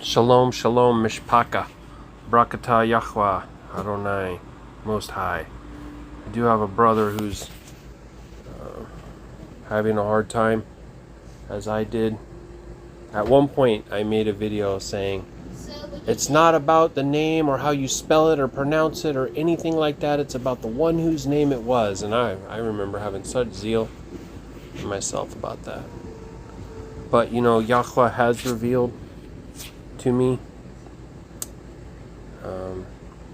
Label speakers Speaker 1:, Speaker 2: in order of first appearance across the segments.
Speaker 1: Shalom Shalum Mishpaka. Baruk Atah Yahuah Adonai Most High. I do have a brother who's having a hard time, as I did. At one point, I made a video saying, it's not about the name or how you spell it or pronounce it or anything like that. It's about the one whose name it was. And I remember having such zeal in myself about that. But, you know, Yahuwah has revealed to me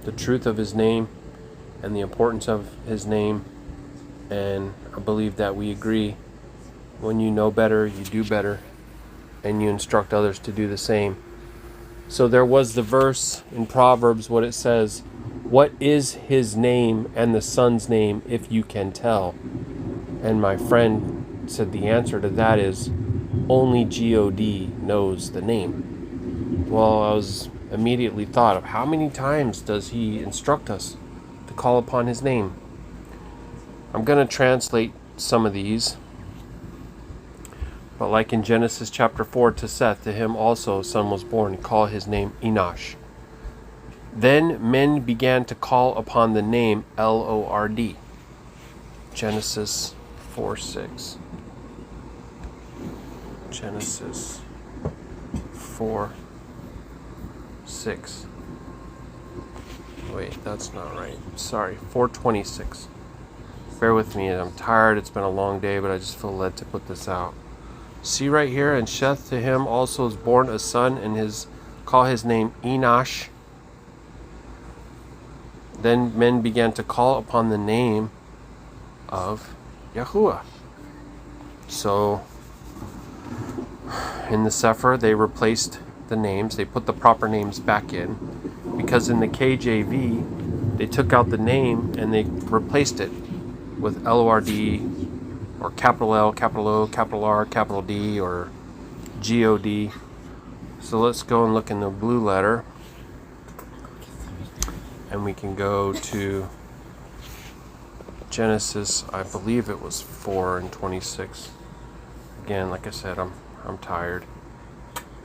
Speaker 1: the truth of his name and the importance of his name. And I believe that we agree. When you know better, you do better. And you instruct others to do the same. So there was the verse in Proverbs, what it says, what is his name and the son's name, if you can tell? And my friend said the answer to that is, only God knows the name. Well, I was immediately thought of how many times does he instruct us to call upon his name? I'm going to translate some of these. But like in Genesis chapter 4, to Seth, to him also a son was born, and call his name Enosh. Then men began to call upon the name Lord. Genesis 4:6. Genesis 4:6. Wait, that's not right. Sorry, 4:26. Bear with me, I'm tired, it's been a long day, but I just feel led to put this out. See right here, and Sheth to him also is born a son, and call his name Enosh. Then men began to call upon the name of Yahuwah. So in the Sefer, they replaced the names. They put the proper names back in, because in the KJV, they took out the name and they replaced it with Lord, or capital L, capital O, capital R, capital D, or God. So let's go and look in the blue letter. And we can go to Genesis, I believe it was 4:26. Again, like I said, I'm tired.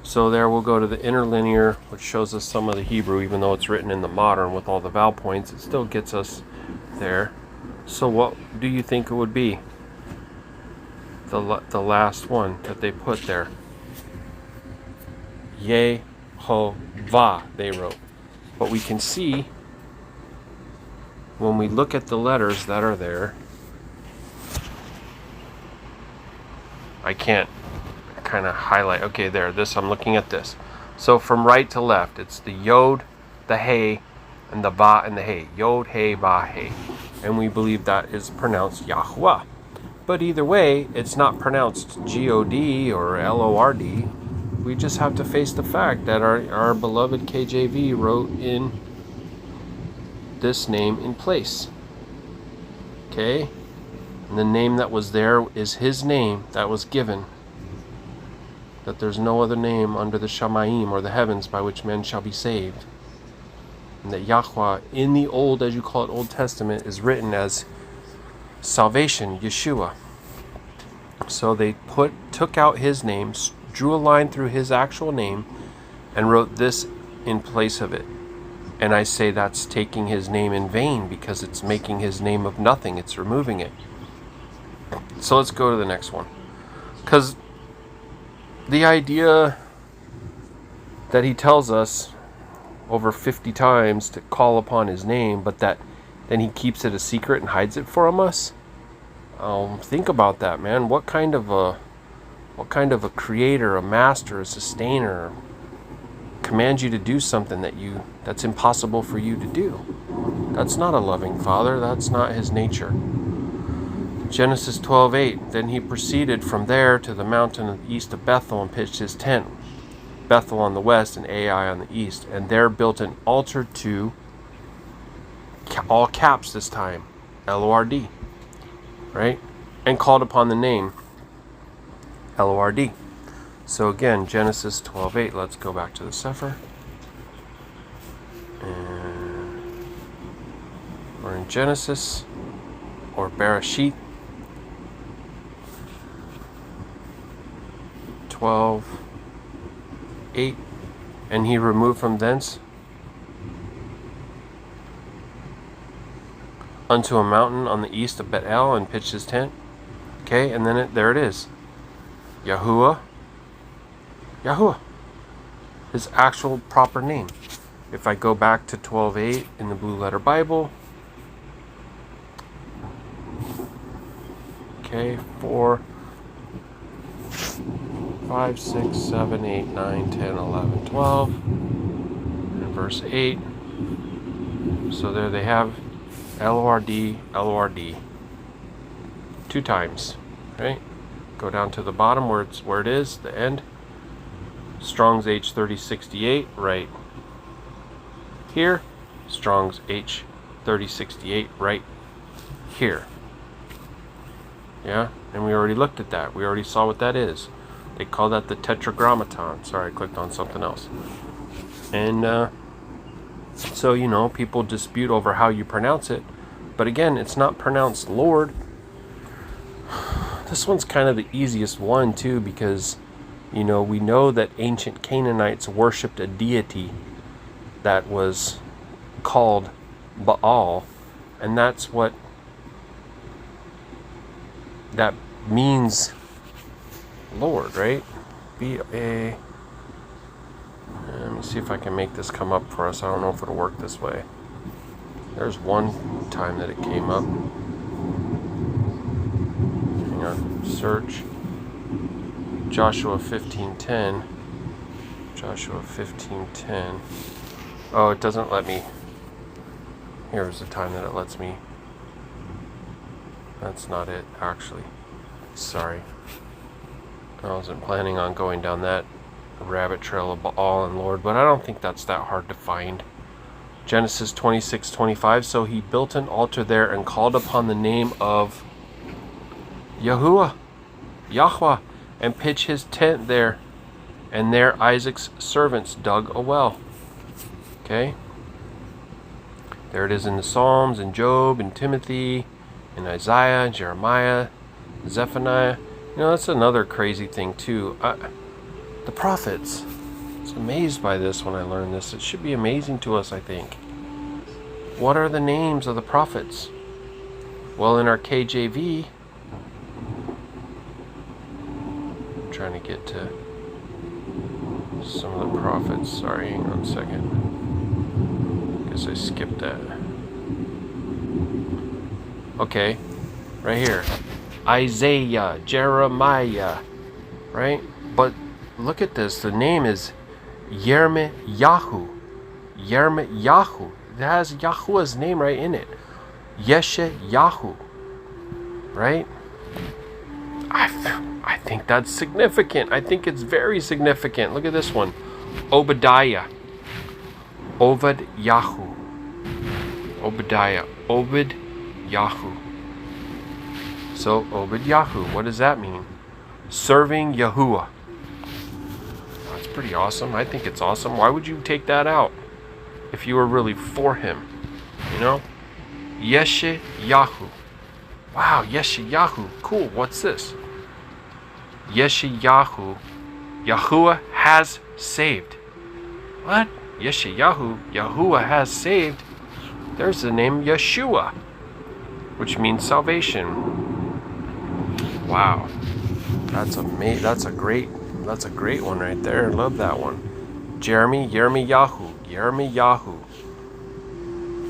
Speaker 1: So there we'll go to the interlinear, which shows us some of the Hebrew, even though it's written in the modern with all the vowel points, it still gets us there. So what do you think it would be? The last one that they put there. Yehovah, they wrote. But we can see, when we look at the letters that are there, I can't kind of highlight. Okay, there, I'm looking at this. So from right to left, it's the Yod, the Hey, and the Va and the Hey. Yod, Hey, Va, Hey. And we believe that is pronounced Yahuwah. But either way, it's not pronounced God or Lord. We just have to face the fact that our beloved KJV wrote in this name in place. Okay? And the name that was there is his name that was given. That there's no other name under the Shamayim or the heavens by which men shall be saved. And that Yahuwah in the old, as you call it, Old Testament, is written as salvation, Yeshua. So they took out his name, drew a line through his actual name, and wrote this in place of it. And I say that's taking his name in vain, because it's making his name of nothing. It's removing it. So let's go to the next one. Because the idea that he tells us over 50 times to call upon his name, but that then he keeps it a secret and hides it from us. Think about that, man. What kind of a creator, a master, a sustainer commands you to do something that's impossible for you to do? That's not a loving father. That's not his nature. Genesis 12:8. Then he proceeded from there to the mountain east of Bethel and pitched his tent. Bethel on the west and Ai on the east, and there built an altar to, all caps this time, Lord, right? And called upon the name Lord. So again, Genesis 12:8. Let's go back to the Sefer. And we're in Genesis, or Bereshit 12:8. And he removed from thence unto a mountain on the east of Bethel and pitched his tent. Okay, and then there it is. Yahuah. His actual proper name. If I go back to 12:8 in the Blue Letter Bible. Okay, 4, 5, 6, 7, 8, 9, 10, 11, 12. And verse 8. So there they have Lord, Lord. 2 times. Right? Go down to the bottom where it is, the end. Strong's H3068 right here. Strong's H3068 right here. Yeah, and we already looked at that. We already saw what that is. They call that the tetragrammaton. Sorry, I clicked on something else. And so, you know, people dispute over how you pronounce it. But again, it's not pronounced Lord. This one's kind of the easiest one, too, because, you know, we know that ancient Canaanites worshipped a deity that was called Baal. And that's what that means, Lord, right? B-A. Let me see if I can make this come up for us. I don't know if it'll work this way. There's one time that it came up. Hang on. Search. Joshua 15:10. Joshua 15:10. Oh, it doesn't let me. Here's the time that it lets me. That's not it, actually. Sorry. I wasn't planning on going down that rabbit trail of Baal and Lord, but I don't think that's that hard to find. Genesis 26:25. So he built an altar there and called upon the name of Yahuah, and pitched his tent there. And there Isaac's servants dug a well. Okay? There it is in the Psalms, in Job, in Timothy, in Isaiah, Jeremiah, Zephaniah. You know, that's another crazy thing too. The prophets. I was amazed by this when I learned this. It should be amazing to us, I think. What are the names of the prophets? Well, in our KJV, I'm trying to get to some of the prophets. Sorry, hang on a second. Guess I skipped that. Okay, right here. Isaiah, Jeremiah, right? But look at this. The name is Yirmiyahu. Yirmiyahu. It has Yahuwah's name right in it. Yeshayahu. Right? I think that's significant. I think it's very significant. Look at this one. Obadiah. Obed Yahu. Obadiah. Obed Yahu. So, Obed Yahu, what does that mean? Serving Yahuwah. That's pretty awesome. I think it's awesome. Why would you take that out if you were really for him? You know? Yeshayahu. Wow, Yeshayahu. Cool. What's this? Yeshayahu. Yahuwah has saved. What? Yeshayahu. Yahuwah has saved. There's the name Yeshua, which means salvation. Wow, that's amazing. That's a great one right there. I love that one. Yirmiyahu.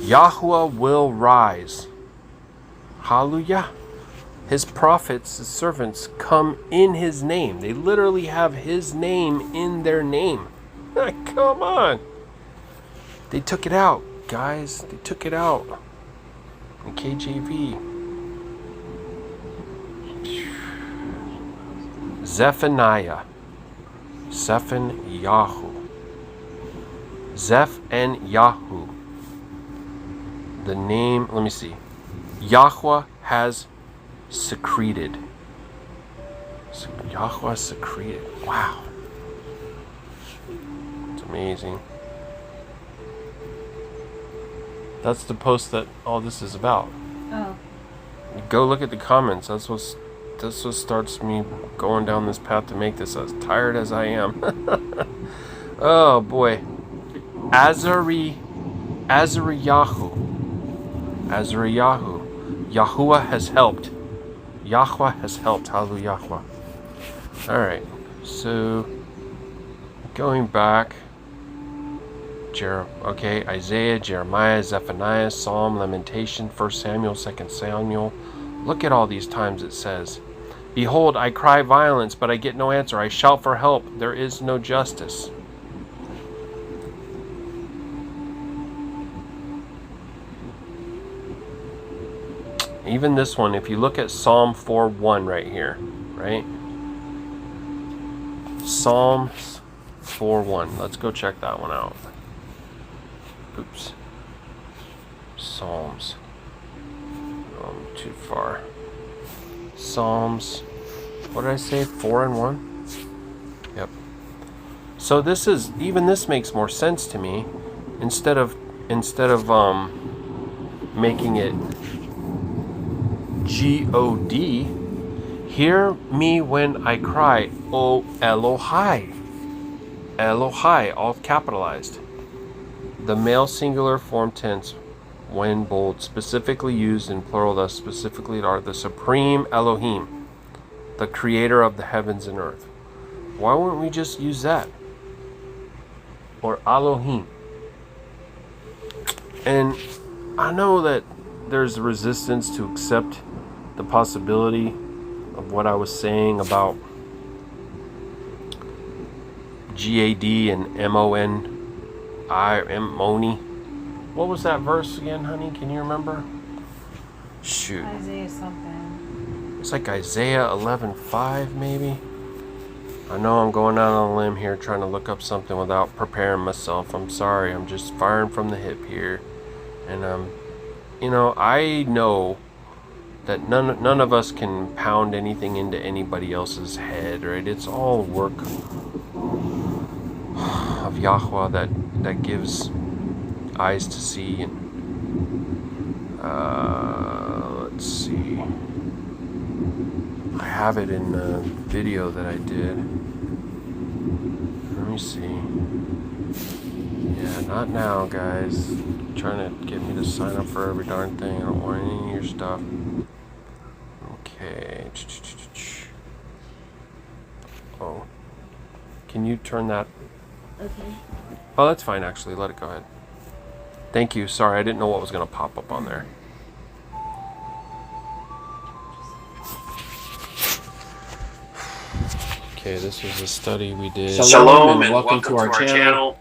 Speaker 1: Yahuwah will rise. Hallelujah. His prophets, his servants, come in his name. They literally have his name in their name. Come on. They took it out, guys. They took it out. In KJV. Zephaniah. Zephaniah. Zephaniah. The name, let me see. Yahuwah has secreted. Yahuwah secreted. Wow. It's amazing. That's the post that all this is about. Oh. Go look at the comments. That's what starts me going down this path to make this, as tired as I am. Oh boy. Azariyahu. Yahuah has helped. Yahweh has helped. Hallelujah. Alright. So, going back. Isaiah, Jeremiah, Zephaniah, Psalm, Lamentation, 1 Samuel, 2 Samuel. Look at all these times it says, "Behold, I cry violence, but I get no answer. I shout for help. There is no justice." Even this one, if you look at Psalm 4:1 right here, right? Psalms 4:1. Let's go check that one out. Oops. Psalms. Too far. Psalms. What did I say? 4 and 1? Yep. So this makes more sense to me. Instead of making it G-O-D, hear me when I cry, O Elohai. Elohai, all capitalized. The male singular form tense, when bold, specifically used in plural, thus specifically are the supreme Elohim, the creator of the heavens and earth. Why wouldn't we just use that? Or Elohim. And I know that there's resistance to accept the possibility of what I was saying about G-A-D and M-O-N-I, What was that verse again, honey? Can you remember? Shoot.
Speaker 2: Isaiah something.
Speaker 1: It's like Isaiah 11:5 maybe. I know I'm going out on a limb here trying to look up something without preparing myself. I'm sorry. I'm just firing from the hip here. And I know that none of us can pound anything into anybody else's head, right? It's all work of Yahuwah that gives eyes to see. And let's see. I have it in the video that I did. Let me see. Yeah, not now, guys. Trying to get me to sign up for every darn thing. I don't want any of your stuff. Okay. Oh. Can you turn that?
Speaker 2: Okay.
Speaker 1: Oh, that's fine, actually. Let it go ahead. Thank you. Sorry, I didn't know what was going to pop up on there. Okay, this was a study we did.
Speaker 3: Shalom and welcome to our channel.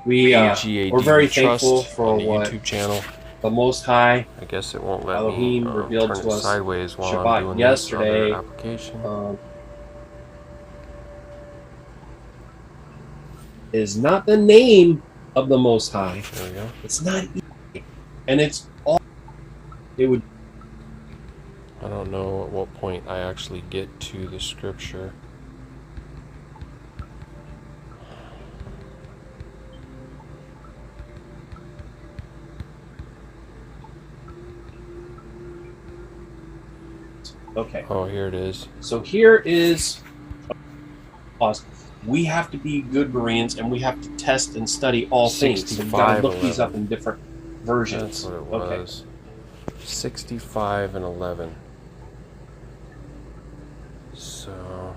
Speaker 3: We're very thankful for what
Speaker 1: YouTube channel.
Speaker 3: the Most High
Speaker 1: I guess it won't let
Speaker 3: Elohim
Speaker 1: me
Speaker 3: revealed
Speaker 1: turn
Speaker 3: to
Speaker 1: it
Speaker 3: us
Speaker 1: sideways while
Speaker 3: Shabbat
Speaker 1: I'm doing
Speaker 3: yesterday.
Speaker 1: this other application.
Speaker 3: Is not the name of the Most High.
Speaker 1: There we go.
Speaker 3: It's not easy. And it's all it would.
Speaker 1: I don't know at what point I actually get to the scripture.
Speaker 3: Okay.
Speaker 1: Oh, here it is.
Speaker 3: So here is us. We have to be good Bereans, and we have to test and study all things. So we got to look these up in different versions.
Speaker 1: That's what it was. 65 and 11. So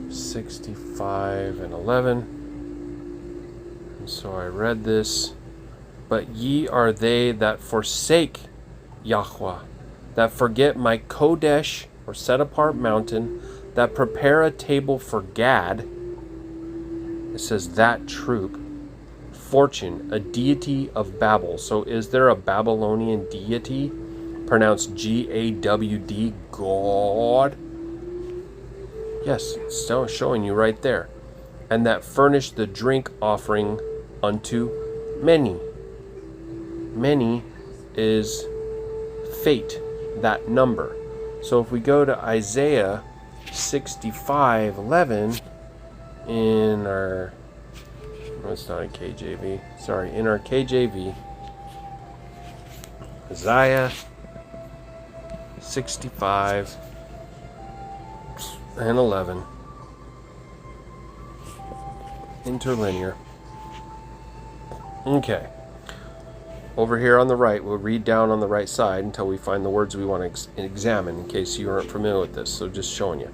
Speaker 1: 65 and 11. And so I read this. But ye are they that forsake Yahuwah, that forget my Kodesh, or set apart mountain, that prepare a table for Gad. It says that troop. Fortune, a deity of Babel. So is there a Babylonian deity pronounced G-A-W-D, God? Yes, it's still showing you right there. And that furnish the drink offering unto many. Many is fate, that number. So if we go to Isaiah 65:11 in our, no, it's not in KJV. Sorry, in our KJV, Isaiah 65 and 11. interlinear. Okay. Over here on the right, we'll read down on the right side until we find the words we want to examine, in case you aren't familiar with this. So just showing you.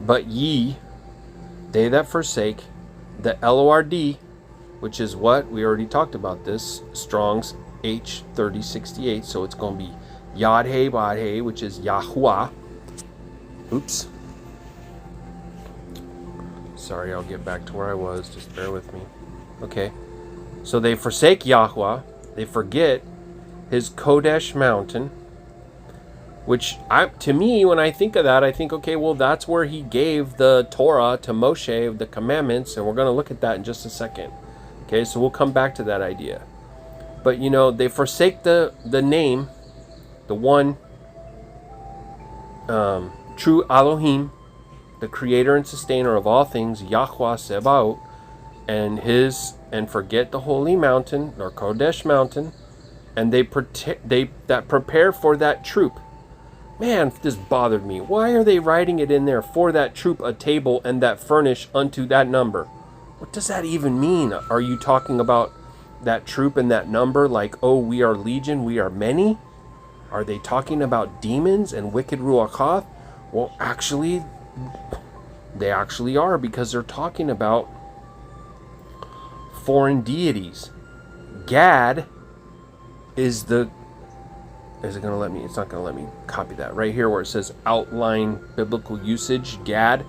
Speaker 1: But ye, they that forsake, the LORD, which is what? We already talked about this. Strong's H3068. So it's going to be Yod He Bod He, which is Yahuah. Oops. Sorry, I'll get back to where I was. Just bear with me. Okay. So they forsake Yahuah. They forget his Kodesh mountain, which to me, when I think of that, I think, okay, well, that's where he gave the Torah to Moshe, the commandments, and we're going to look at that in just a second. Okay, so we'll come back to that idea. But, you know, they forsake the name, the one true Elohim, the creator and sustainer of all things, Yahuah Sebaot, and forget the holy mountain, or Kodesh mountain, and they prepare for that troop. Man, this bothered me. Why are they writing it in there, for that troop a table, and that furnish unto that number? What does that even mean? Are you talking about that troop and that number, like, oh, we are legion, we are many? Are they talking about demons and wicked Ruach Hakodesh? Well, actually, they actually are, because they're talking about foreign deities. Gad is it going to let me? It's not going to let me copy that. Right here where it says outline biblical usage, Gad,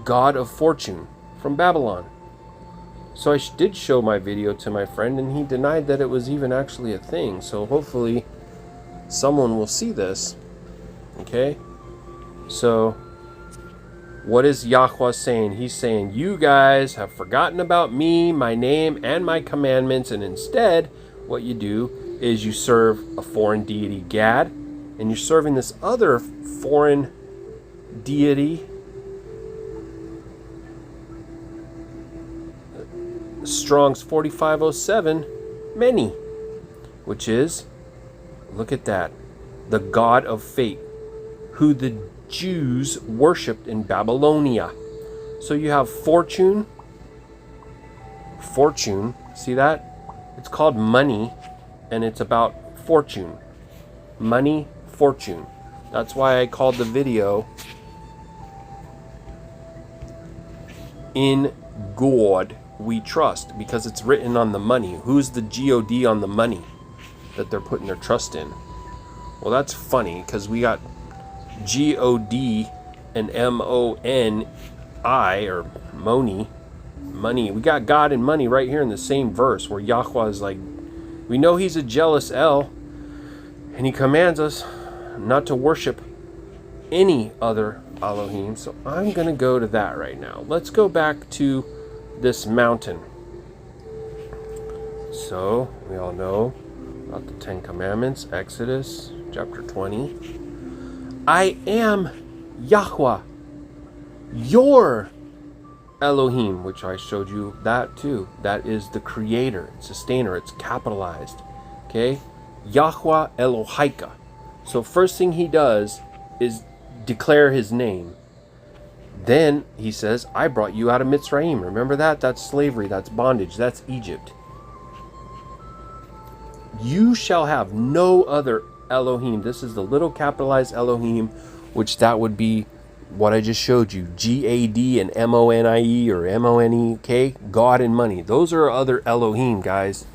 Speaker 1: God of fortune, from Babylon. So I did show my video to my friend, and he denied that it was even actually a thing. So hopefully someone will see this. Okay? So what is Yahuah saying? He's saying, you guys have forgotten about me, my name, and my commandments, and instead, what you do is you serve a foreign deity, Gad, and you're serving this other foreign deity, Strong's 4507, many, which is, look at that, the god of fate, who the Jews worshipped in Babylonia. So you have fortune, see that? It's called money, and it's about fortune. Money, fortune. That's why I called the video In God We Trust, because it's written on the money. Who's the God on the money that they're putting their trust in? Well, that's funny, because we got God and MONI, or Moni, money. We got God and money right here in the same verse, where Yahuah is like, we know he's a jealous El, and he commands us not to worship any other Elohim. So I'm going to go to that right now. Let's go back to this mountain. So we all know about the 10 Commandments, Exodus chapter 20. I am Yahuah, your Elohim, which I showed you that too. That is the creator, sustainer. It's capitalized. Okay? Yahuah Elohaika. So first thing he does is declare his name. Then he says, I brought you out of Mitzrayim. Remember that? That's slavery. That's bondage. That's Egypt. You shall have no other Elohim. This is the little capitalized Elohim, which that would be what I just showed you. G-A-D and M-O-N-I-E or M-O-N-E, okay? God and money. Those are other Elohim, guys.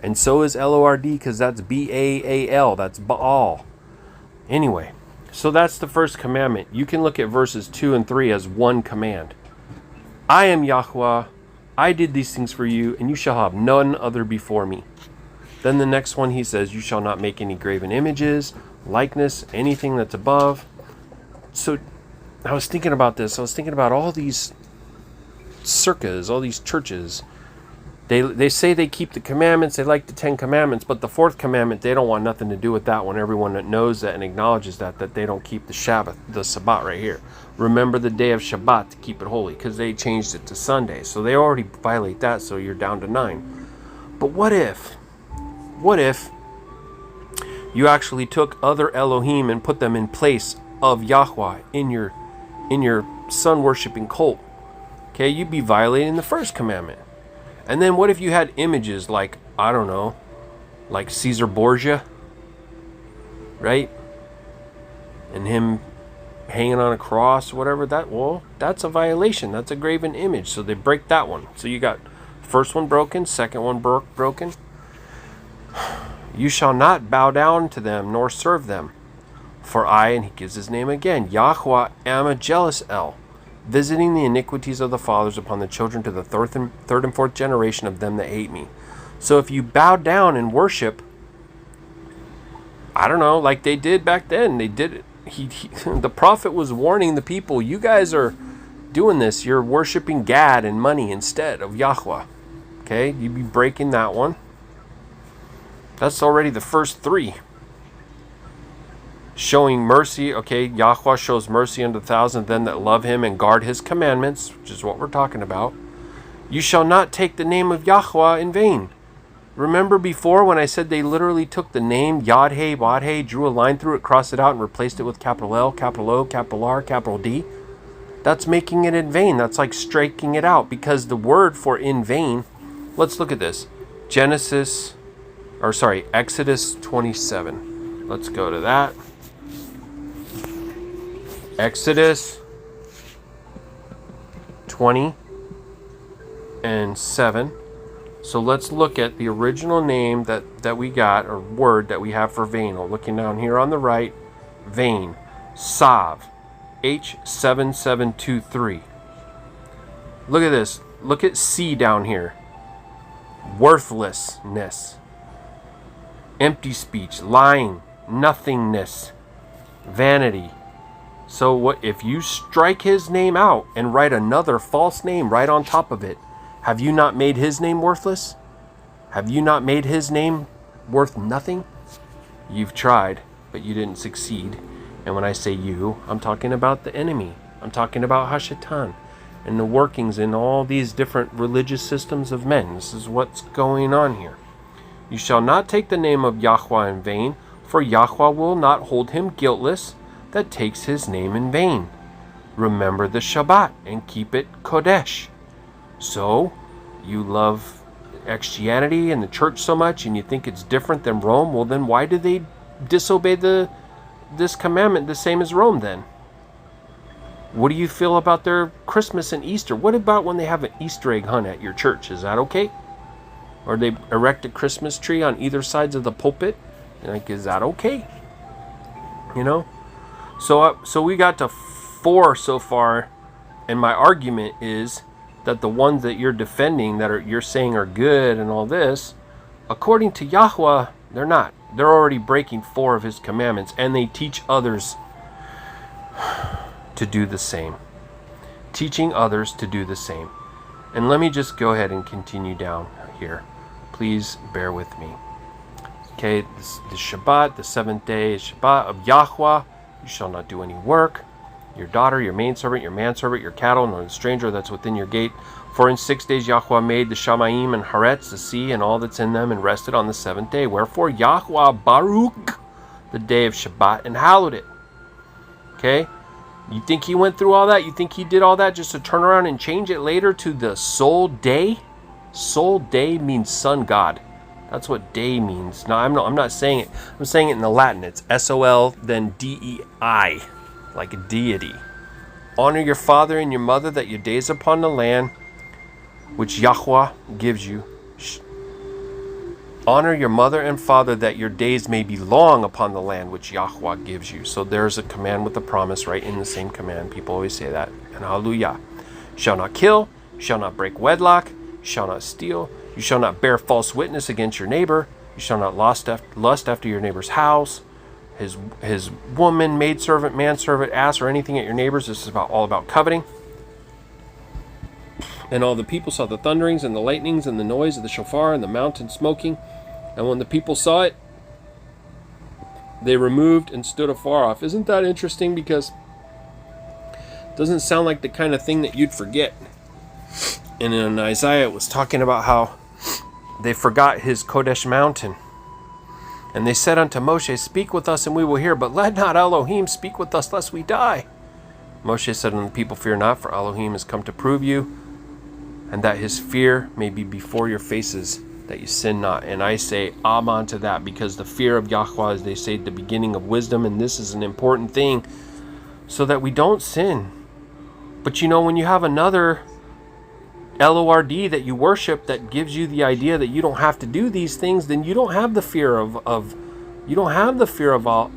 Speaker 1: And so is L-O-R-D, because that's B-A-A-L. That's Baal. Anyway, so that's the first commandment. You can look at verses 2 and 3 as one command. I am Yahuah. I did these things for you, and you shall have none other before me. Then the next one, he says, you shall not make any graven images, likeness, anything that's above. So I was thinking about this. I was thinking about all these circus, all these churches. They say they keep the commandments. They like the 10 commandments. But the 4th commandment, they don't want nothing to do with that one. Everyone that knows that and acknowledges that they don't keep the Shabbat, the Sabbat right here. Remember the day of Shabbat to keep it holy, because they changed it to Sunday. So they already violate that, so you're down to 9. But what if you actually took other Elohim and put them in place of Yahuah in your sun worshiping cult? Okay, you'd be violating the first commandment. And then what if you had images like, I don't know, like Caesar Borgia, right? And him hanging on a cross, whatever that, well, that's a violation. That's a graven image. So they break that one. So you got first one broken, second one broken. You shall not bow down to them nor serve them. For I, and he gives his name again, Yahuah am a jealous El, visiting the iniquities of the fathers upon the children to the third and fourth generation of them that hate me. So if you bow down and worship, I don't know, like they did back then, they did it. The prophet was warning the people, you guys are doing this. You're worshiping Gad and money instead of Yahuah. Okay, you'd be breaking that one. That's already the first three. Showing mercy, okay, Yahuah shows mercy unto 1,000 of them that love him and guard his commandments, which is what we're talking about. You shall not take the name of Yahuah in vain. Remember before when I said they literally took the name Yod-Heh, Wad-Heh, drew a line through it, crossed it out, and replaced it with capital L, capital O, capital R, capital D? That's making it in vain. That's like striking it out, because the word for in vain, let's look at this. Exodus 27. Let's go to that. Exodus 20:7. So let's look at the original name that we got, or word that we have for vain. We're looking down here on the right, vain, Sav, H7723. Look at this. Look at C down here. Worthlessness, empty speech, lying, nothingness, vanity. So what if you strike his name out and write another false name right on top of it? Have you not made his name worthless? Have you not made his name worth nothing? You've tried, but you didn't succeed. And when I say you, I'm talking about the enemy. I'm talking about Hashatan and the workings in all these different religious systems of men. This is what's going on here. You shall not take the name of Yahuah in vain, for Yahuah will not hold him guiltless that takes his name in vain. Remember the Shabbat and keep it Kodesh. So, you love Christianity and the church so much and you think it's different than Rome? Well, then why did they disobey this commandment the same as Rome then? What do you feel about their Christmas and Easter? What about when they have an Easter egg hunt at your church? Is that okay? Or they erect a Christmas tree on either sides of the pulpit? Like, is that okay? You know? So we got to 4 so far, and my argument is that the ones that you're defending, you're saying are good and all this, according to Yahuah, they're not. They're already breaking 4 of his commandments, and they teach others to do the same. Teaching others to do the same. And let me just go ahead and continue down here. Please bear with me. Okay, the Shabbat, the 7th day is Shabbat of Yahuah. You shall not do any work. Your daughter, your maidservant, your manservant, your cattle, nor the stranger that's within your gate. For in 6 days Yahuah made the Shamayim and Haaretz, the sea, and all that's in them, and rested on the 7th day. Wherefore Yahuah Baruk the day of Shabbat and hallowed it. Okay? You think he went through all that? You think he did all that just to turn around and change it later to the Sol day? Sol day means sun god. That's what day means. No, I'm not saying it. I'm saying it in the Latin. It's S-O-L, then D-E-I, like a deity. Honor your father and your mother, that your days upon the land which Yahuah gives you. Honor your mother and father, that your days may be long upon the land which Yahuah gives you. So there's a command with a promise right in the same command. People always say that. And hallelujah. Shall not kill, shall not break wedlock, shall not steal, you shall not bear false witness against your neighbor, you shall not lust after your neighbor's house, his woman, maidservant, manservant, ass, or anything at your neighbor's. This is all about coveting. And all the people saw the thunderings and the lightnings and the noise of the shofar and the mountain smoking. And when the people saw it, they removed and stood afar off. Isn't that interesting? Because it doesn't sound like the kind of thing that you'd forget. And in Isaiah, it was talking about how they forgot his Kodesh mountain. And they said unto Moshe, speak with us and we will hear, but let not Elohim speak with us lest we die. Moshe said unto the people, fear not, for Elohim has come to prove you, and that his fear may be before your faces, that you sin not. And I say amen to that, because the fear of Yahuwah is, they say, the beginning of wisdom, and this is an important thing so that we don't sin. But when you have another Lord that you worship that gives you the idea that you don't have to do these things, then you don't have the fear of Yahuwah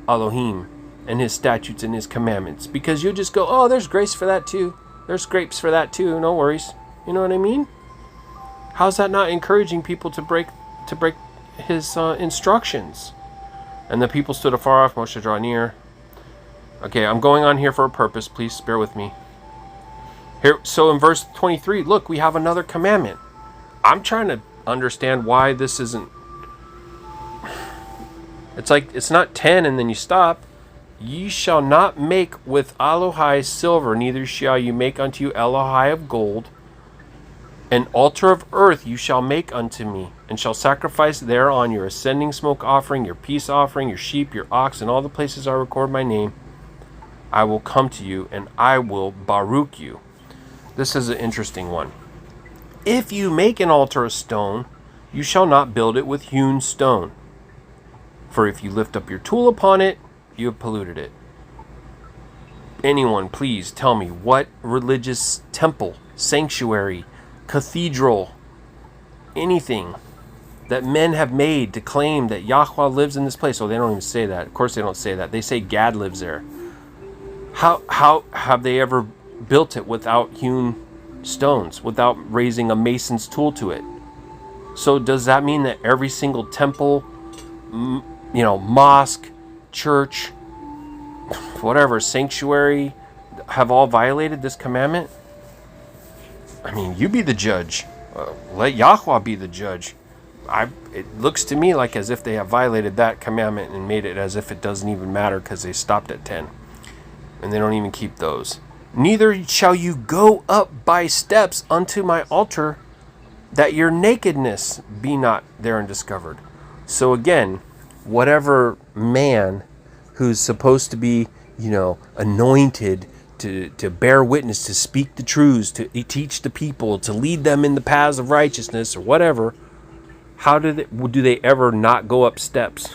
Speaker 1: Elohim and his statutes and his commandments, because you just go, oh, there's grace for that too, there's grapes for that too, no worries. You know what I mean? How's that not encouraging people to break his instructions? And the people stood afar off. Moshe draw near. Okay, I'm going on here for a purpose. Please bear with me. Here, so in verse 23, look, we have another commandment. I'm trying to understand why this isn't. It's like, it's not 10 and then you stop. Ye shall not make with Elohai silver, neither shall you make unto you Elohai of gold. An altar of earth you shall make unto me, and shall sacrifice thereon your ascending smoke offering, your peace offering, your sheep, your ox, and all the places I record my name. I will come to you, and I will Baruk you. This is an interesting one. If you make an altar of stone, you shall not build it with hewn stone. For if you lift up your tool upon it, you have polluted it. Anyone, please tell me what religious temple, sanctuary, cathedral, anything that men have made to claim that Yahweh lives in this place. Oh, they don't even say that. Of course they don't say that. They say Gad lives there. How have they ever built it without hewn stones, without raising a mason's tool to it? So does that mean that every single temple, mosque, church, whatever, sanctuary, have all violated this commandment? I mean, you be the judge. Let Yahweh be the judge. It looks to me like as if they have violated that commandment and made it as if it doesn't even matter because they stopped at 10. And they don't even keep those. Neither shall you go up by steps unto my altar, that your nakedness be not therein discovered. So again, whatever man who's supposed to be, anointed to bear witness, to speak the truths, to teach the people, to lead them in the paths of righteousness or whatever, how do they ever not go up steps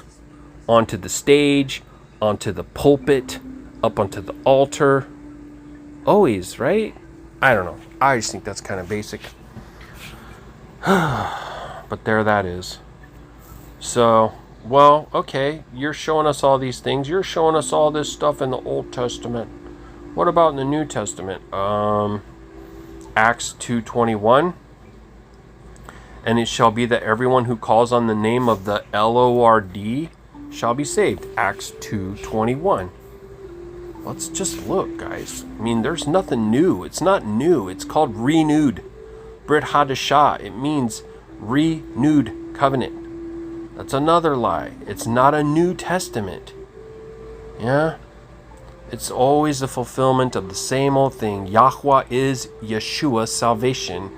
Speaker 1: onto the stage, onto the pulpit, up onto the altar? Always, right? I don't know. I just think that's kind of basic. But there that is. So, well, okay, you're showing us all these things. You're showing us all this stuff in the Old Testament. What about in the New Testament? Acts 2:21. And it shall be that everyone who calls on the name of the Lord shall be saved. Acts 2:21. Let's just look, guys. I mean, there's nothing new. It's not new. It's called renewed. Brit Hadashah. It means renewed covenant. That's another lie. It's not a New Testament. Yeah? It's always the fulfillment of the same old thing. Yahweh is Yeshua, salvation.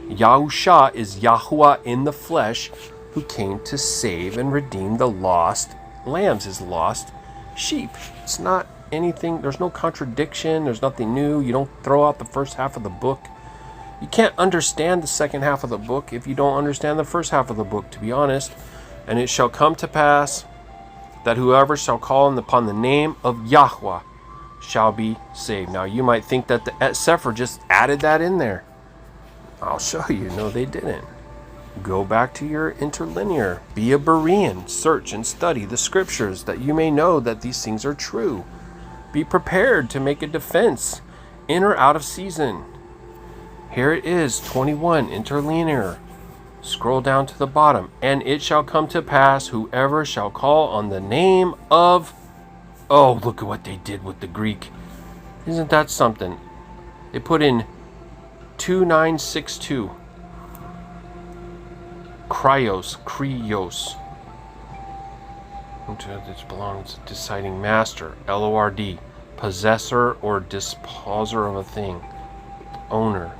Speaker 1: Yahusha is Yahuwah in the flesh, who came to save and redeem the lost lambs, his lost sheep. It's not anything, there's no contradiction, there's nothing new. You don't throw out the first half of the book. You can't understand the second half of the book if you don't understand the first half of the book, to be honest. And it shall come to pass that whoever shall call upon the name of Yahweh shall be saved. Now you might think that the Sefer just added that in there. I'll show you. No, they didn't. Go back to your interlinear. Be a Berean. Search and study the scriptures that you may know that these things are true. Be prepared to make a defense, in or out of season. Here it is, 21, interlinear. Scroll down to the bottom. And it shall come to pass, whoever shall call on the name of... Oh, look at what they did with the Greek. Isn't that something? They put in 2962. Krios. This belongs to deciding master. Lord. Possessor or disposer of a thing. Owner.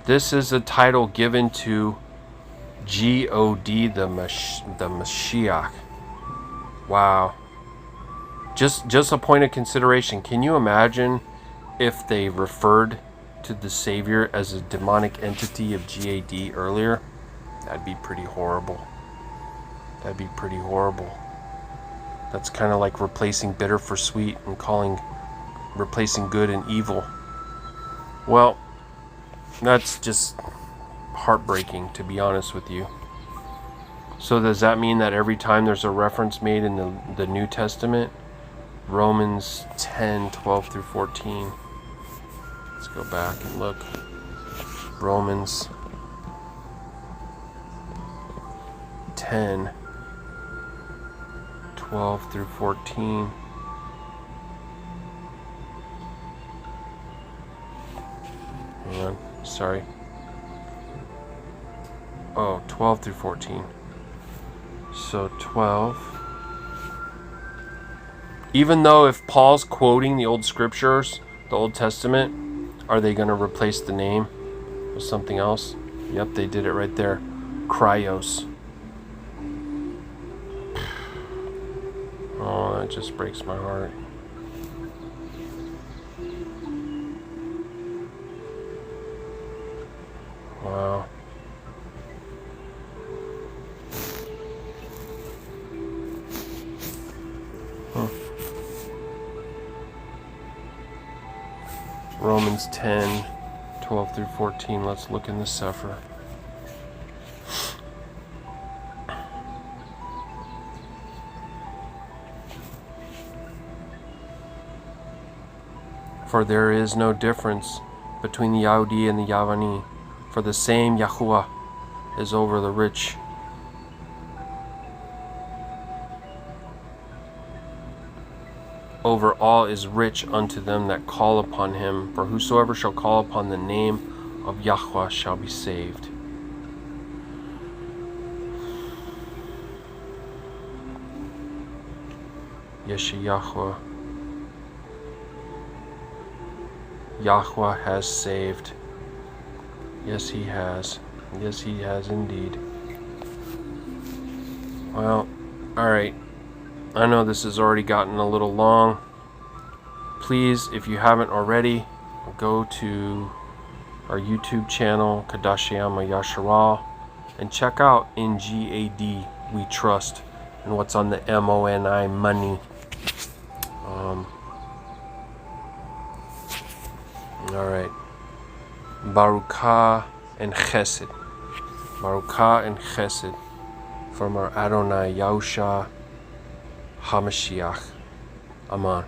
Speaker 1: This is a title given to God, the Mashiach. Wow. Just a point of consideration. Can you imagine if they referred to the Savior as a demonic entity of GAD earlier, that'd be pretty horrible. That'd be pretty horrible. That's kind of like replacing bitter for sweet and replacing good and evil. Well, that's just heartbreaking, to be honest with you. So does that mean that every time there's a reference made in the New Testament, Romans 10:12-14, let's go back and look. Romans 10:12-14. Hang on, sorry. Oh, 12-14. So 12. Even though if Paul's quoting the old scriptures, the Old Testament, are they going to replace the name with something else? Yep, they did it right there. Cryos. Oh, that just breaks my heart. Wow. Romans 10:12-14. Let's look in the Sefer. For there is no difference between the Yahudi and the Yavani, for the same Yahuah is over the rich. Over all is rich unto them that call upon him, for whosoever shall call upon the name of Yahuah shall be saved. Yahuah. Yahuah has saved. Yes, he has. Yes, he has indeed. Well, alright. I know this has already gotten a little long. Please, if you haven't already, go to our YouTube channel, Qadashayam of Yasharal, and check out In GAD We Trust and what's on the MONI money. Alright. Baruk and Chesed. Baruk and Chesed from our Adonai Yahusha HaMashiach. Aman.